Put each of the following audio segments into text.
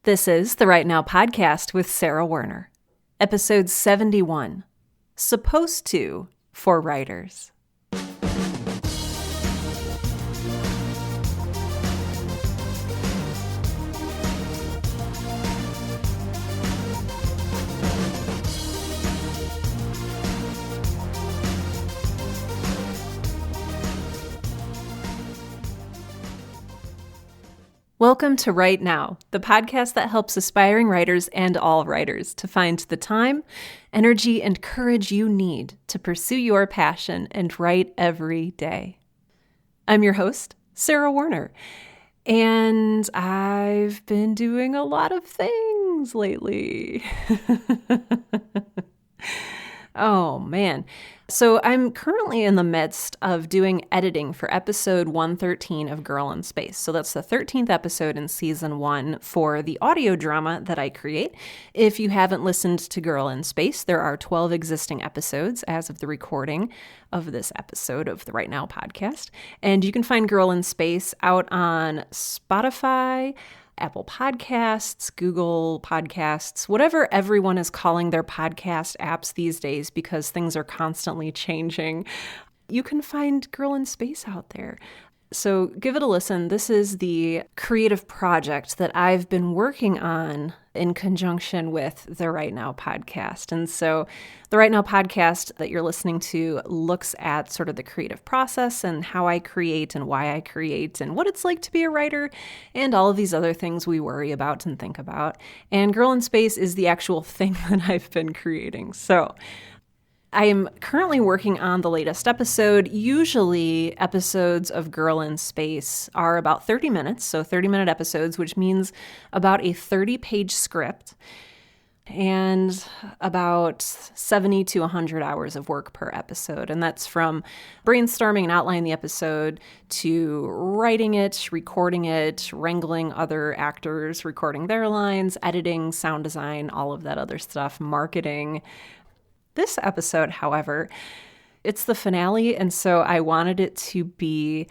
This is the Right Now podcast with Sarah Werner, episode 71, Supposed to for Writers. Welcome to Right Now, the podcast that helps aspiring writers and all writers to find the time, energy, and courage you need to pursue your passion and write every day. I'm your host, Sarah Werner, and I've been doing a lot of things lately. Oh, man. So I'm currently in the midst of doing editing for episode 113 of Girl in Space. So that's the 13th episode in season 1 for the audio drama that I create. If you haven't listened to Girl in Space, there are 12 existing episodes as of the recording of this episode of the Right Now podcast. And you can find Girl in Space out on Spotify, Apple Podcasts, Google Podcasts, whatever everyone is calling their podcast apps these days because things are constantly changing. You can find Girl in Space out there. So give it a listen. This is the creative project that I've been working on in conjunction with the Right Now podcast. And so the Right Now podcast that you're listening to looks at sort of the creative process and how I create and why I create and what it's like to be a writer and all of these other things we worry about and think about. And Girl in Space is the actual thing that I've been creating. So I am currently working on the latest episode. Usually episodes of Girl in Space are about 30 minutes, so 30-minute episodes, which means about a 30-page script and about 70 to 100 hours of work per episode. And that's from brainstorming and outlining the episode to writing it, recording it, wrangling other actors, recording their lines, editing, sound design, all of that other stuff, marketing. This episode, however, it's the finale, and so I wanted it to be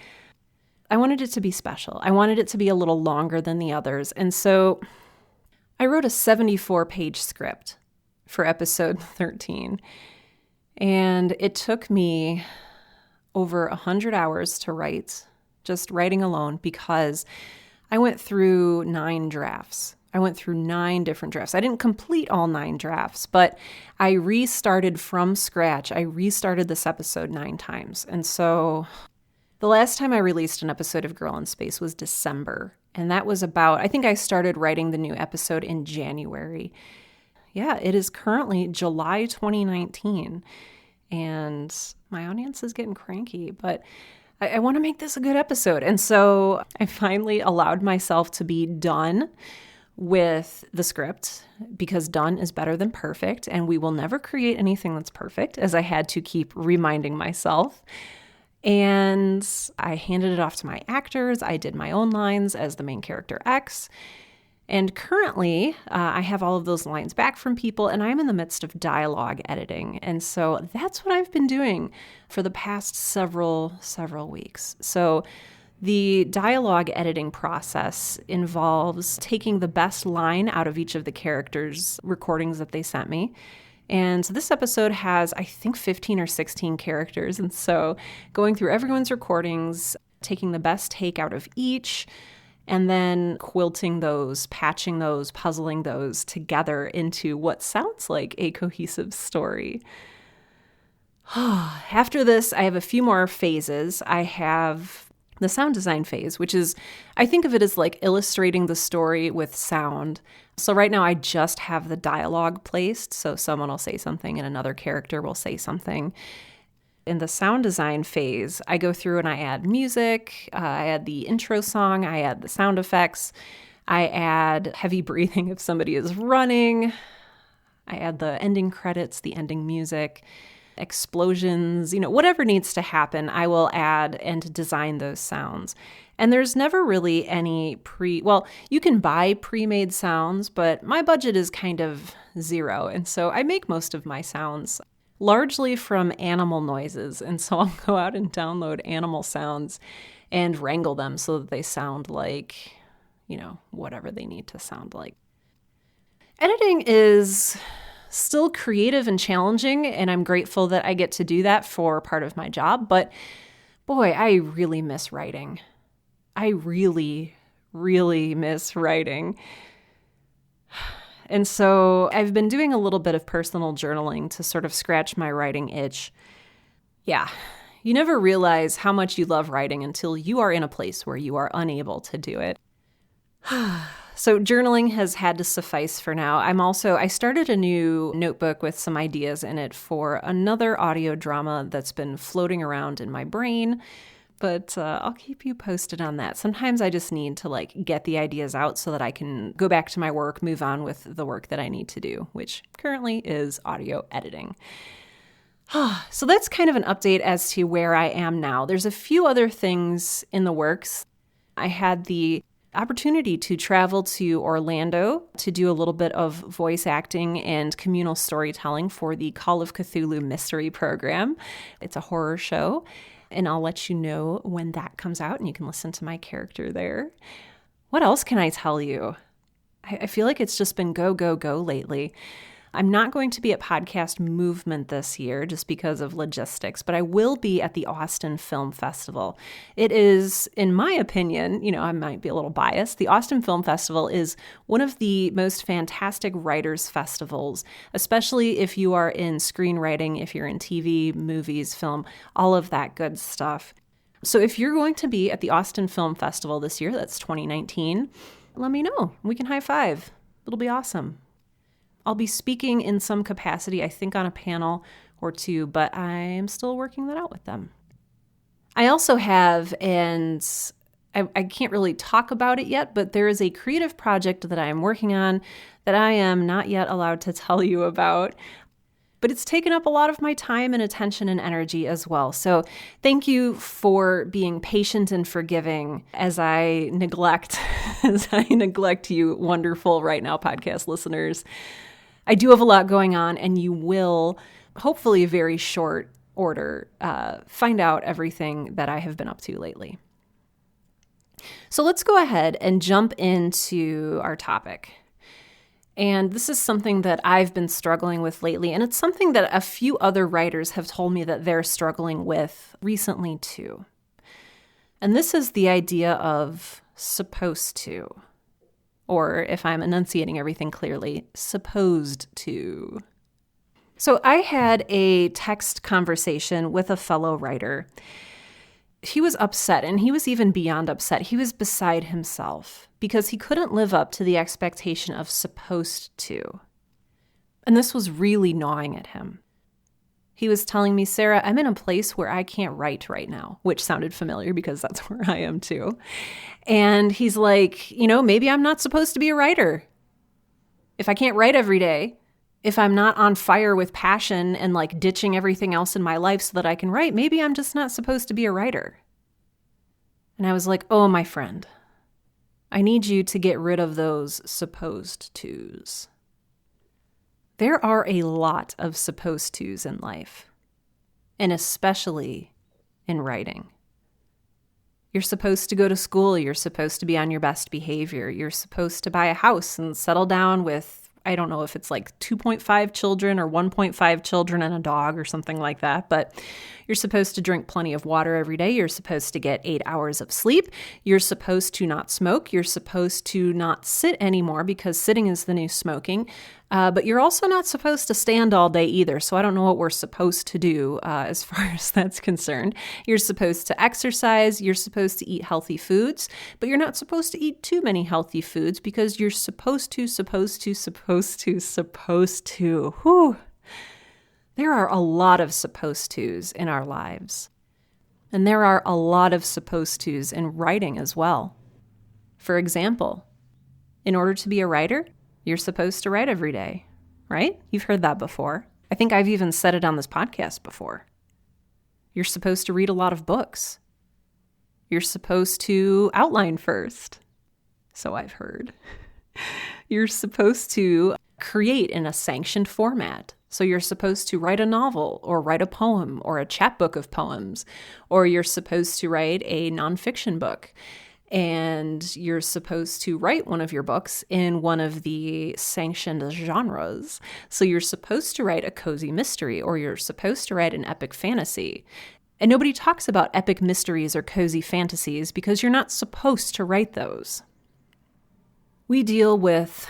special. I wanted it to be a little longer than the others, and so I wrote a 74-page script for episode 13, and it took me over 100 hours to write, just writing alone, because I went through 9 drafts. I went through 9 different drafts. I didn't complete all 9 drafts, but I restarted from scratch. I restarted this episode 9 times. And so the last time I released an episode of Girl in Space was December. And that was I think I started writing the new episode in January. Yeah, it is currently July 2019. And my audience is getting cranky, but I want to make this a good episode. And so I finally allowed myself to be done with the script because done is better than perfect, and we will never create anything that's perfect, as I had to keep reminding myself. And I handed it off to my actors. I did my own lines as the main character X. And currently, I have all of those lines back from people, and I'm in the midst of dialogue editing. And so that's what I've been doing for the past several weeks. So the dialogue editing process involves taking the best line out of each of the characters' recordings that they sent me. And so this episode has, I think, 15 or 16 characters. And so going through everyone's recordings, taking the best take out of each, and then quilting those, patching those, puzzling those together into what sounds like a cohesive story. After this, I have a few more phases. I have the sound design phase, which is, I think of it as like illustrating the story with sound. So right now I just have the dialogue placed. So someone will say something and another character will say something. In the sound design phase, I go through and I add music, I add the intro song, I add the sound effects, I add heavy breathing if somebody is running, I add the ending credits, the ending music, explosions, whatever needs to happen, I will add and design those sounds. And there's never really any you can buy pre-made sounds, but my budget is kind of zero. And so I make most of my sounds largely from animal noises. And so I'll go out and download animal sounds and wrangle them so that they sound like, whatever they need to sound like. Editing is still creative and challenging, and I'm grateful that I get to do that for part of my job. But boy, I really miss writing. I really, really miss writing. And so I've been doing a little bit of personal journaling to sort of scratch my writing itch. Yeah, you never realize how much you love writing until you are in a place where you are unable to do it. So journaling has had to suffice for now. I started a new notebook with some ideas in it for another audio drama that's been floating around in my brain, but I'll keep you posted on that. Sometimes I just need to get the ideas out so that I can go back to my work, move on with the work that I need to do, which currently is audio editing. So that's kind of an update as to where I am now. There's a few other things in the works. I had the opportunity to travel to Orlando to do a little bit of voice acting and communal storytelling for the Call of Cthulhu Mystery Program. It's a horror show, and I'll let you know when that comes out, and you can listen to my character there. What else can I tell you? I feel like it's just been go, go, go lately. I'm not going to be at Podcast Movement this year just because of logistics, but I will be at the Austin Film Festival. It is, in my opinion, I might be a little biased, the Austin Film Festival is one of the most fantastic writers' festivals, especially if you are in screenwriting, if you're in TV, movies, film, all of that good stuff. So if you're going to be at the Austin Film Festival this year, that's 2019, let me know. We can high five. It'll be awesome. I'll be speaking in some capacity, I think on a panel or two, but I'm still working that out with them. I also have, and I can't really talk about it yet, but there is a creative project that I am working on that I am not yet allowed to tell you about. But it's taken up a lot of my time and attention and energy as well. So thank you for being patient and forgiving as I neglect you wonderful Right Now podcast listeners. I do have a lot going on, and you will, hopefully very short order, find out everything that I have been up to lately. So let's go ahead and jump into our topic. And this is something that I've been struggling with lately, and it's something that a few other writers have told me that they're struggling with recently too. And this is the idea of supposed to. Or if I'm enunciating everything clearly, supposed to. So I had a text conversation with a fellow writer. He was upset, and he was even beyond upset. He was beside himself because he couldn't live up to the expectation of supposed to. And this was really gnawing at him. He was telling me, Sarah, I'm in a place where I can't write right now, which sounded familiar because that's where I am too. And he's like, maybe I'm not supposed to be a writer. If I can't write every day, if I'm not on fire with passion and ditching everything else in my life so that I can write, maybe I'm just not supposed to be a writer. And I was like, oh, my friend, I need you to get rid of those supposed tos. There are a lot of supposed tos in life, and especially in writing. You're supposed to go to school. You're supposed to be on your best behavior. You're supposed to buy a house and settle down with, I don't know if it's 2.5 children or 1.5 children and a dog or something like that, but you're supposed to drink plenty of water every day. You're supposed to get 8 hours of sleep. You're supposed to not smoke. You're supposed to not sit anymore because sitting is the new smoking. But you're also not supposed to stand all day either. So I don't know what we're supposed to do as far as that's concerned. You're supposed to exercise. You're supposed to eat healthy foods, but you're not supposed to eat too many healthy foods because you're supposed to. Whew. There are a lot of supposed tos in our lives. And there are a lot of supposed tos in writing as well. For example, in order to be a writer, you're supposed to write every day, right? You've heard that before. I think I've even said it on this podcast before. You're supposed to read a lot of books. You're supposed to outline first. So I've heard. You're supposed to create in a sanctioned format. So you're supposed to write a novel or write a poem or a chapbook of poems, or you're supposed to write a nonfiction book. and you're supposed to write one of your books in one of the sanctioned genres. So you're supposed to write a cozy mystery, or you're supposed to write an epic fantasy. And nobody talks about epic mysteries or cozy fantasies because you're not supposed to write those. We deal with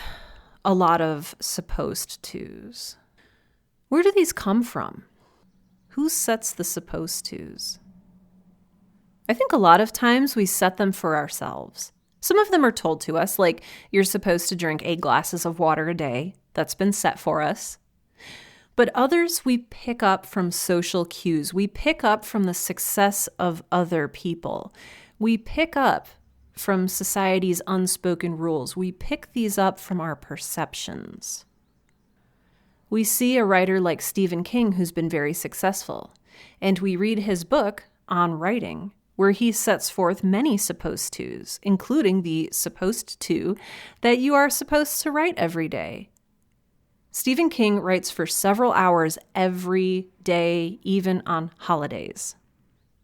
a lot of supposed tos. Where do these come from? Who sets the supposed tos? I think a lot of times we set them for ourselves. Some of them are told to us, like you're supposed to drink 8 glasses of water a day. That's been set for us. But others we pick up from social cues. We pick up from the success of other people. We pick up from society's unspoken rules. We pick these up from our perceptions. We see a writer like Stephen King who's been very successful, and we read his book on writing, where he sets forth many supposed tos, including the supposed to that you are supposed to write every day. Stephen King writes for several hours every day, even on holidays.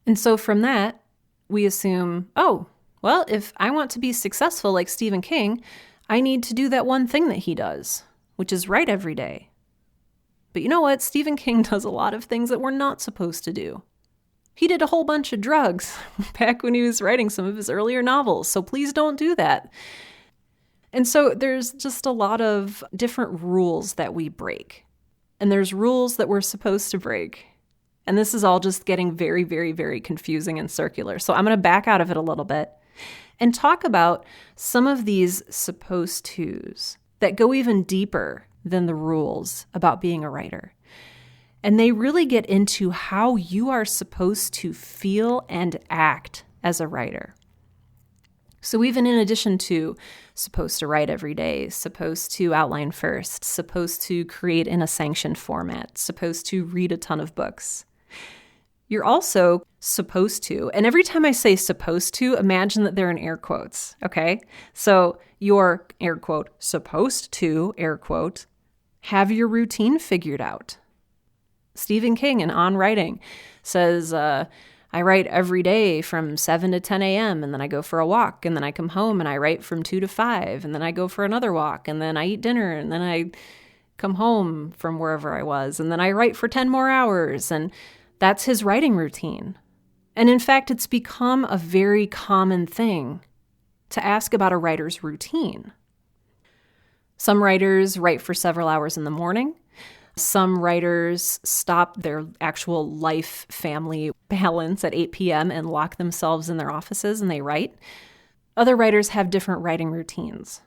And so from that, we assume, oh, well, if I want to be successful like Stephen King, I need to do that one thing that he does, which is write every day. But you know what? Stephen King does a lot of things that we're not supposed to do. He did a whole bunch of drugs back when he was writing some of his earlier novels, so please don't do that. And so there's just a lot of different rules that we break. And there's rules that we're supposed to break. And this is all just getting very, very, very confusing and circular. So I'm going to back out of it a little bit and talk about some of these supposed tos that go even deeper than the rules about being a writer. And they really get into how you are supposed to feel and act as a writer. So even in addition to supposed to write every day, supposed to outline first, supposed to create in a sanctioned format, supposed to read a ton of books, you're also supposed to, and every time I say supposed to, imagine that they're in air quotes, okay? So you're, air quote, supposed to, air quote, have your routine figured out. Stephen King in On Writing says, I write every day from 7 to 10 a.m. and then I go for a walk and then I come home and I write from 2 to 5 and then I go for another walk and then I eat dinner and then I come home from wherever I was and then I write for 10 more hours. And that's his writing routine. And in fact, it's become a very common thing to ask about a writer's routine. Some writers write for several hours in the morning. Some writers stop their actual life-family balance at 8 p.m. and lock themselves in their offices and they write. Other writers have different writing routines.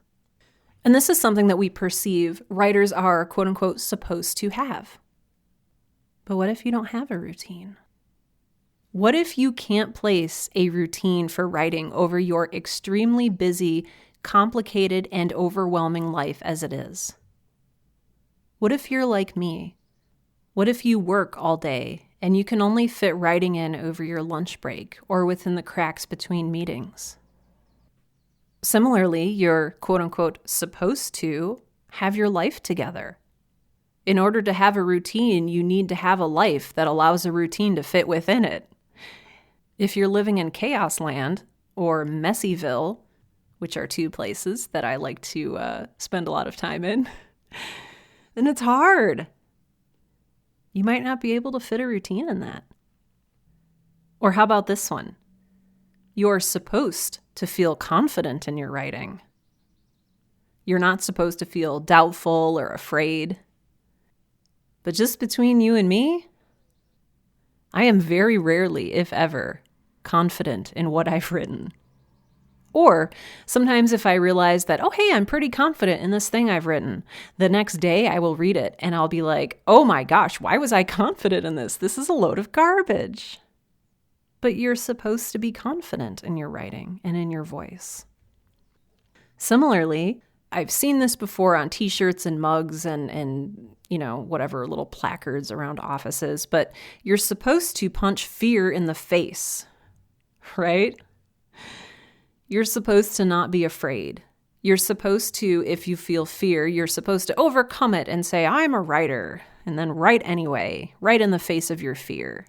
And this is something that we perceive writers are, quote-unquote, supposed to have. But what if you don't have a routine? What if you can't place a routine for writing over your extremely busy, complicated, and overwhelming life as it is? What if you're like me? What if you work all day and you can only fit writing in over your lunch break or within the cracks between meetings? Similarly, you're quote-unquote supposed to have your life together. In order to have a routine, you need to have a life that allows a routine to fit within it. If you're living in chaos land or Messyville, which are two places that I like to spend a lot of time in, then it's hard. You might not be able to fit a routine in that. Or how about this one? You're supposed to feel confident in your writing. You're not supposed to feel doubtful or afraid. But just between you and me, I am very rarely, if ever, confident in what I've written. Or sometimes if I realize that, oh, hey, I'm pretty confident in this thing I've written, the next day I will read it and I'll be like, oh my gosh, why was I confident in this? This is a load of garbage. But you're supposed to be confident in your writing and in your voice. Similarly, I've seen this before on t-shirts and mugs and whatever little placards around offices, but you're supposed to punch fear in the face, right? You're supposed to not be afraid. You're supposed to, if you feel fear, you're supposed to overcome it and say, I'm a writer, and then write anyway, right in the face of your fear.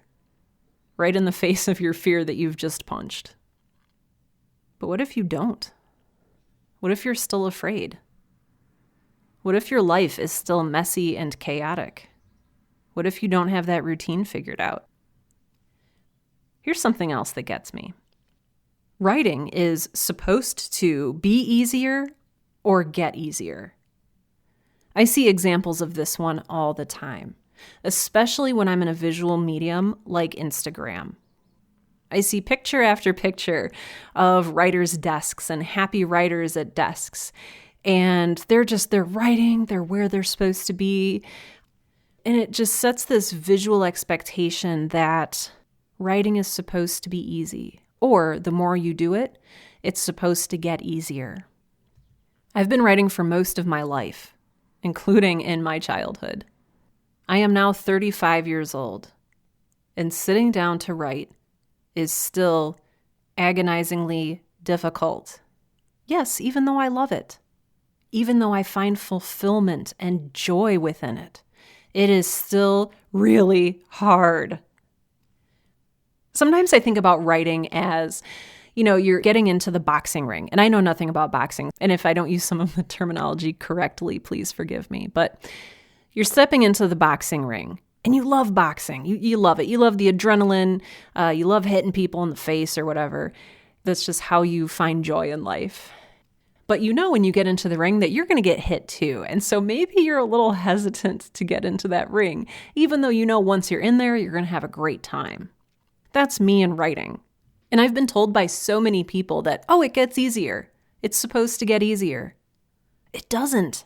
Right in the face of your fear that you've just punched. But what if you don't? What if you're still afraid? What if your life is still messy and chaotic? What if you don't have that routine figured out? Here's something else that gets me. Writing is supposed to be easier or get easier. I see examples of this one all the time, especially when I'm in a visual medium like Instagram. I see picture after picture of writers' desks and happy writers at desks. And they're writing, they're where they're supposed to be. And it just sets this visual expectation that writing is supposed to be easy. Or the more you do it, it's supposed to get easier. I've been writing for most of my life, including in my childhood. I am now 35 years old, and sitting down to write is still agonizingly difficult. Yes, even though I love it, even though I find fulfillment and joy within it, it is still really hard. Sometimes I think about writing as, you're getting into the boxing ring. And I know nothing about boxing. And if I don't use some of the terminology correctly, please forgive me. But you're stepping into the boxing ring. And you love boxing. You love it. You love the adrenaline. You love hitting people in the face or whatever. That's just how you find joy in life. But when you get into the ring that you're going to get hit too. And so maybe you're a little hesitant to get into that ring, even though once you're in there, you're going to have a great time. That's me in writing. And I've been told by so many people that, it gets easier. It's supposed to get easier. It doesn't.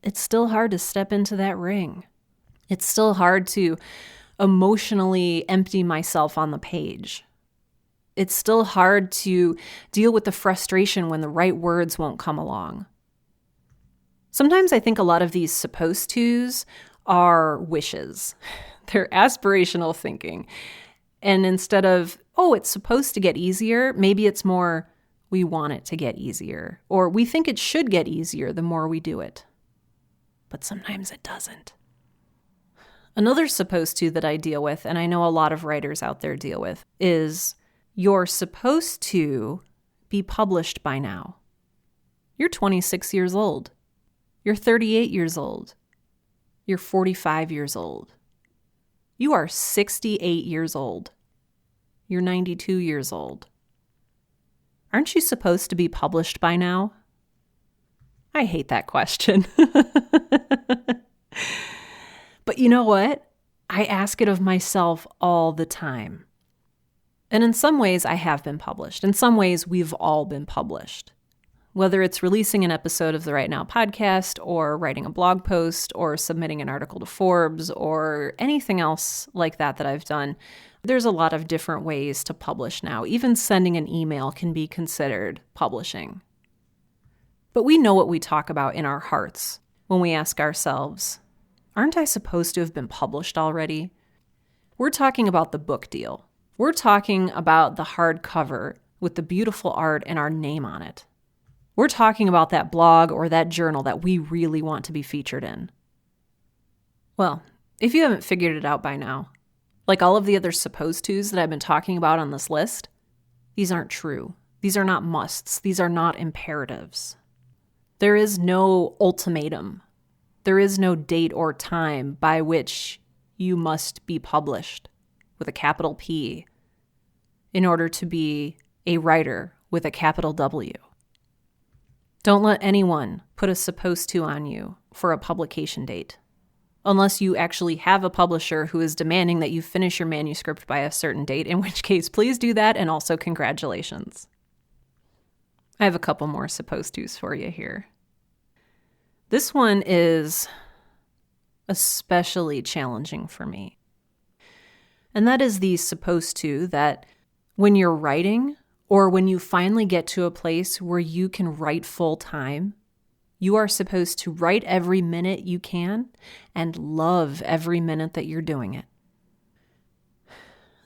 It's still hard to step into that ring. It's still hard to emotionally empty myself on the page. It's still hard to deal with the frustration when the right words won't come along. Sometimes I think a lot of these supposed tos are wishes. They're aspirational thinking. And instead of, it's supposed to get easier, maybe it's more, we want it to get easier. Or we think it should get easier the more we do it. But sometimes it doesn't. Another supposed to that I deal with, and I know a lot of writers out there deal with, is you're supposed to be published by now. You're 26 years old. You're 38 years old. You're 45 years old. You are 68 years old. You're 92 years old. Aren't you supposed to be published by now? I hate that question. But you know what? I ask it of myself all the time. And in some ways, I have been published. In some ways, we've all been published. Whether it's releasing an episode of the Right Now podcast, or writing a blog post, or submitting an article to Forbes, or anything else like that I've done, there's a lot of different ways to publish now. Even sending an email can be considered publishing. But we know what we talk about in our hearts when we ask ourselves, aren't I supposed to have been published already? We're talking about the book deal. We're talking about the hardcover with the beautiful art and our name on it. We're talking about that blog or that journal that we really want to be featured in. Well, if you haven't figured it out by now, like all of the other supposed tos that I've been talking about on this list, these aren't true. These are not musts. These are not imperatives. There is no ultimatum. There is no date or time by which you must be published with a capital P in order to be a writer with a capital W. Don't let anyone put a supposed to on you for a publication date, unless you actually have a publisher who is demanding that you finish your manuscript by a certain date, in which case please do that, and also congratulations. I have a couple more supposed tos for you here. This one is especially challenging for me. And that is the supposed to that when you're writing, or when you finally get to a place where you can write full time, you are supposed to write every minute you can and love every minute that you're doing it.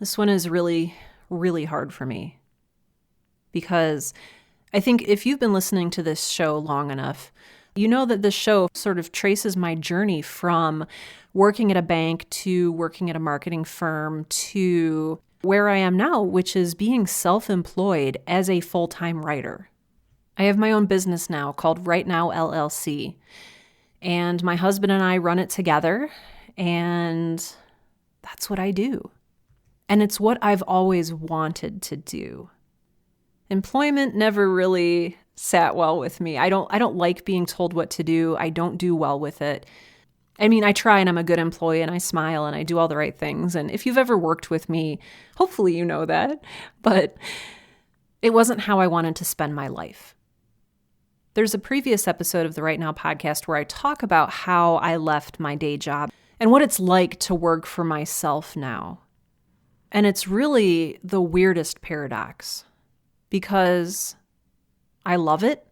This one is really, really hard for me because I think if you've been listening to this show long enough, you know that this show sort of traces my journey from working at a bank to working at a marketing firm to where I am now, which is being self-employed as a full-time writer. I have my own business now called Right Now LLC, and my husband and I run it together, and that's what I do. And it's what I've always wanted to do. Employment never really sat well with me. I don't like being told what to do. I don't do well with it. I mean, I try and I'm a good employee and I smile and I do all the right things. And if you've ever worked with me, hopefully you know that. But it wasn't how I wanted to spend my life. There's a previous episode of the Right Now podcast where I talk about how I left my day job and what it's like to work for myself now. And it's really the weirdest paradox because I love it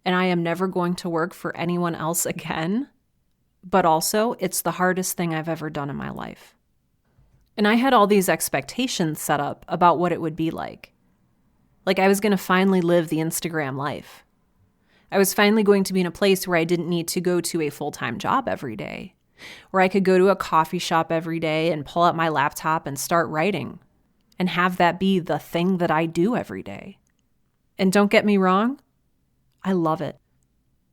and I am never going to work for anyone else again. But also, it's the hardest thing I've ever done in my life. And I had all these expectations set up about what it would be like. Like I was going to finally live the Instagram life. I was finally going to be in a place where I didn't need to go to a full-time job every day, where I could go to a coffee shop every day and pull out my laptop and start writing and have that be the thing that I do every day. And don't get me wrong, I love it.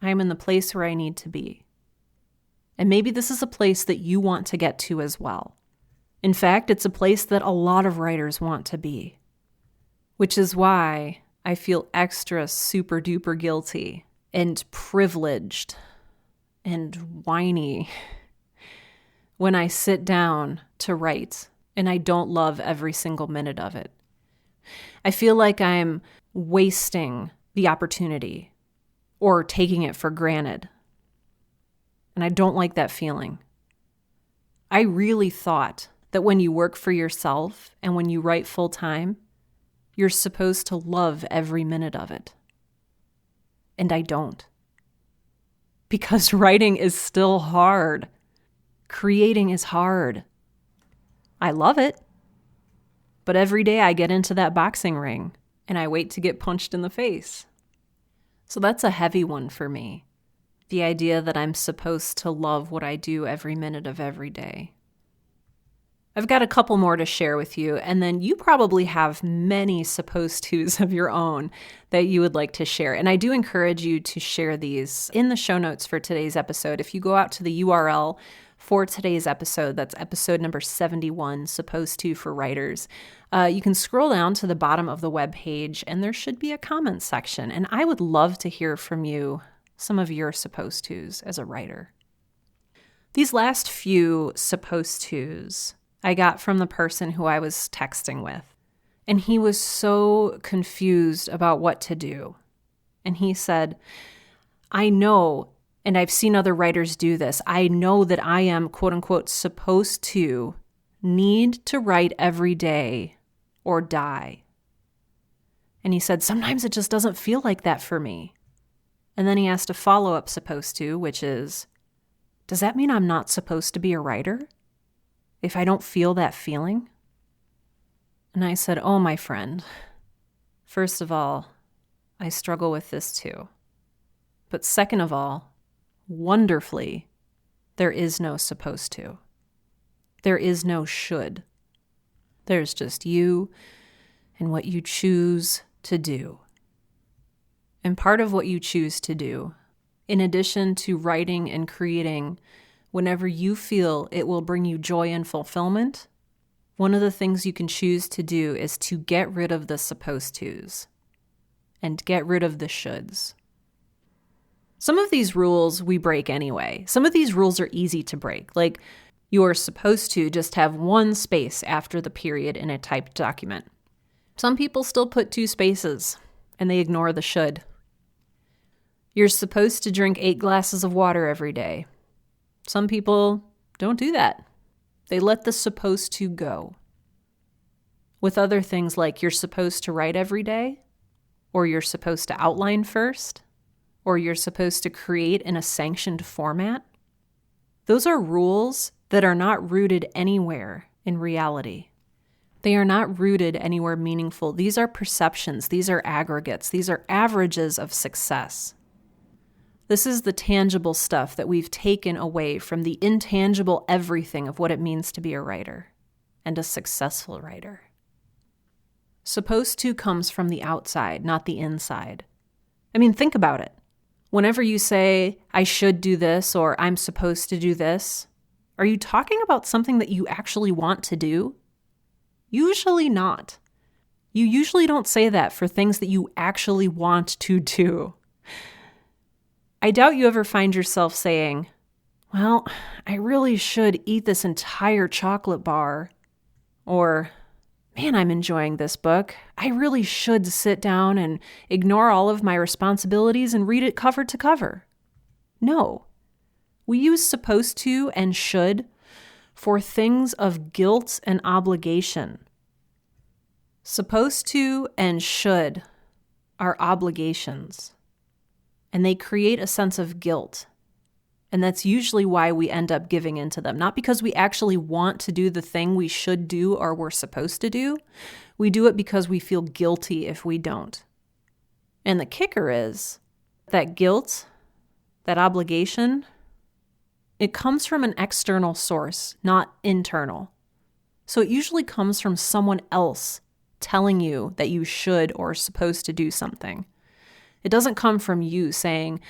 I am in the place where I need to be. And maybe this is a place that you want to get to as well. In fact, it's a place that a lot of writers want to be, which is why I feel extra super duper guilty and privileged and whiny when I sit down to write and I don't love every single minute of it. I feel like I'm wasting the opportunity or taking it for granted. And I don't like that feeling. I really thought that when you work for yourself and when you write full time, you're supposed to love every minute of it. And I don't. Because writing is still hard. Creating is hard. I love it. But every day I get into that boxing ring and I wait to get punched in the face. So that's a heavy one for me. The idea that I'm supposed to love what I do every minute of every day. I've got a couple more to share with you, and then you probably have many supposed tos of your own that you would like to share. And I do encourage you to share these in the show notes for today's episode. If you go out to the URL for today's episode, that's episode number 71, supposed to for writers, you can scroll down to the bottom of the webpage, and there should be a comment section. And I would love to hear from you some of your supposed tos as a writer. These last few supposed tos I got from the person who I was texting with, and he was so confused about what to do. And he said, I know, and I've seen other writers do this, I know that I am, quote unquote, supposed to need to write every day or die. And he said, sometimes it just doesn't feel like that for me. And then he asked a follow-up supposed to, which is, does that mean I'm not supposed to be a writer if I don't feel that feeling? And I said, oh, my friend, first of all, I struggle with this too. But second of all, wonderfully, there is no supposed to. There is no should. There's just you and what you choose to do. And part of what you choose to do, in addition to writing and creating, whenever you feel it will bring you joy and fulfillment, one of the things you can choose to do is to get rid of the supposed tos and get rid of the shoulds. Some of these rules we break anyway. Some of these rules are easy to break. Like you're supposed to just have one space after the period in a typed document. Some people still put 2 spaces and they ignore the should. You're supposed to drink 8 glasses of water every day. Some people don't do that. They let the supposed to go. With other things like you're supposed to write every day, or you're supposed to outline first, or you're supposed to create in a sanctioned format. Those are rules that are not rooted anywhere in reality. They are not rooted anywhere meaningful. These are perceptions. These are aggregates. These are averages of success. This is the tangible stuff that we've taken away from the intangible everything of what it means to be a writer and a successful writer. Supposed to comes from the outside, not the inside. I mean, think about it. Whenever you say, I should do this or I'm supposed to do this, are you talking about something that you actually want to do? Usually not. You usually don't say that for things that you actually want to do. I doubt you ever find yourself saying, well, I really should eat this entire chocolate bar. Or, man, I'm enjoying this book. I really should sit down and ignore all of my responsibilities and read it cover to cover. No. We use supposed to and should for things of guilt and obligation. Supposed to and should are obligations, and they create a sense of guilt. And that's usually why we end up giving into them. Not because we actually want to do the thing we should do or we're supposed to do. We do it because we feel guilty if we don't. And the kicker is that guilt, that obligation, it comes from an external source, not internal. So it usually comes from someone else telling you that you should or are supposed to do something. It doesn't come from you saying,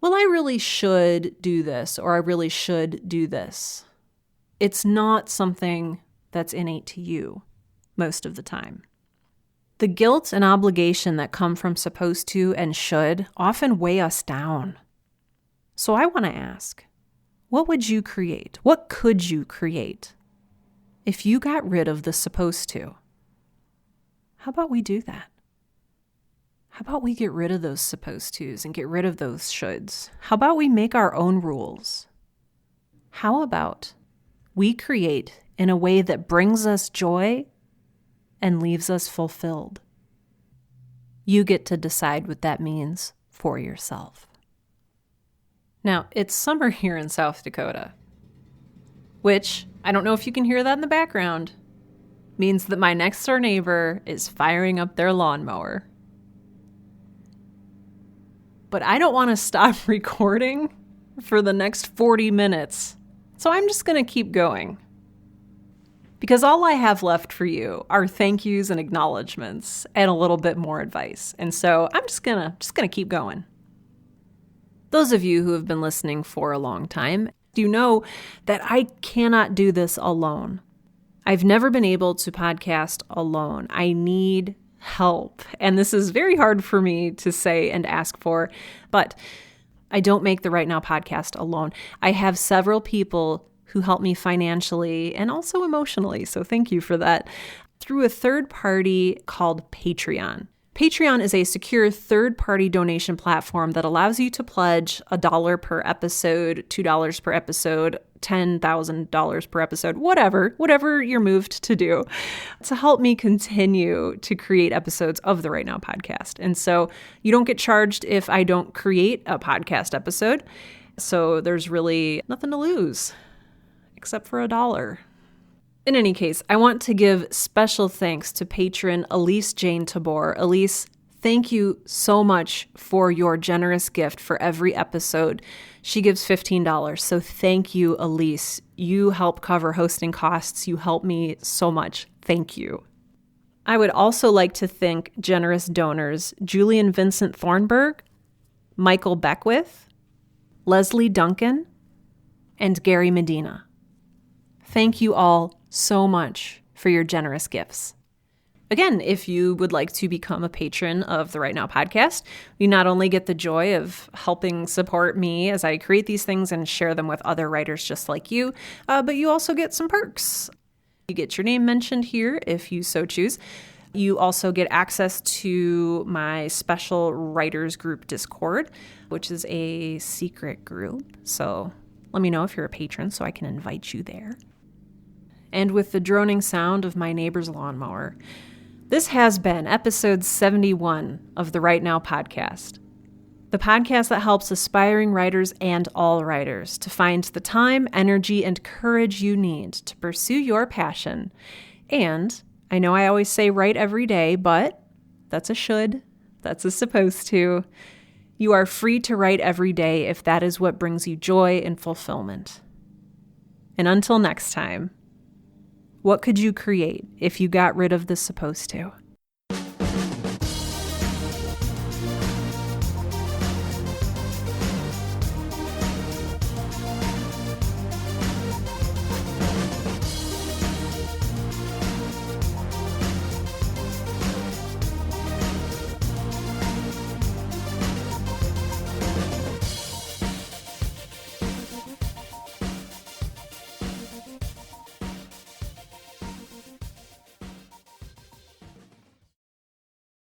well, I really should do this, or I really should do this. It's not something that's innate to you most of the time. The guilt and obligation that come from supposed to and should often weigh us down. So I want to ask, what would you create? What could you create if you got rid of the supposed to? How about we do that? How about we get rid of those supposed tos and get rid of those shoulds? How about we make our own rules? How about we create in a way that brings us joy and leaves us fulfilled? You get to decide what that means for yourself. Now, it's summer here in South Dakota, which, I don't know if you can hear that in the background, means that my next door neighbor is firing up their lawnmower. But I don't want to stop recording for the next 40 minutes, so I'm just going to keep going. Because all I have left for you are thank yous and acknowledgments and a little bit more advice. And so I'm just gonna keep going. Those of you who have been listening for a long time, you know that I cannot do this alone. I've never been able to podcast alone. I need help. And this is very hard for me to say and ask for, but I don't make the Right Now podcast alone. I have several people who help me financially and also emotionally, so thank you for that, through a third party called Patreon. Patreon is a secure third-party donation platform that allows you to pledge $1 per episode, $2 per episode, $10,000 per episode, whatever you're moved to do, to help me continue to create episodes of the Right Now podcast. And so you don't get charged if I don't create a podcast episode. So there's really nothing to lose except for $1. In any case, I want to give special thanks to patron Elise Jane Tabor. Elise, thank you so much for your generous gift for every episode. She gives $15, so thank you, Elise. You help cover hosting costs. You help me so much. Thank you. I would also like to thank generous donors Julian Vincent Thornburg, Michael Beckwith, Leslie Duncan, and Gary Medina. Thank you all so much for your generous gifts. Again, if you would like to become a patron of the Right Now podcast, you not only get the joy of helping support me as I create these things and share them with other writers just like you, but you also get some perks. You get your name mentioned here if you so choose. You also get access to my special writers group Discord, which is a secret group. So let me know if you're a patron so I can invite you there. And with the droning sound of my neighbor's lawnmower, this has been episode 71 of the Right Now podcast. The podcast that helps aspiring writers and all writers to find the time, energy, and courage you need to pursue your passion. And I know I always say write every day, but that's a should, that's a supposed to. You are free to write every day if that is what brings you joy and fulfillment. And until next time, what could you create if you got rid of the supposed to?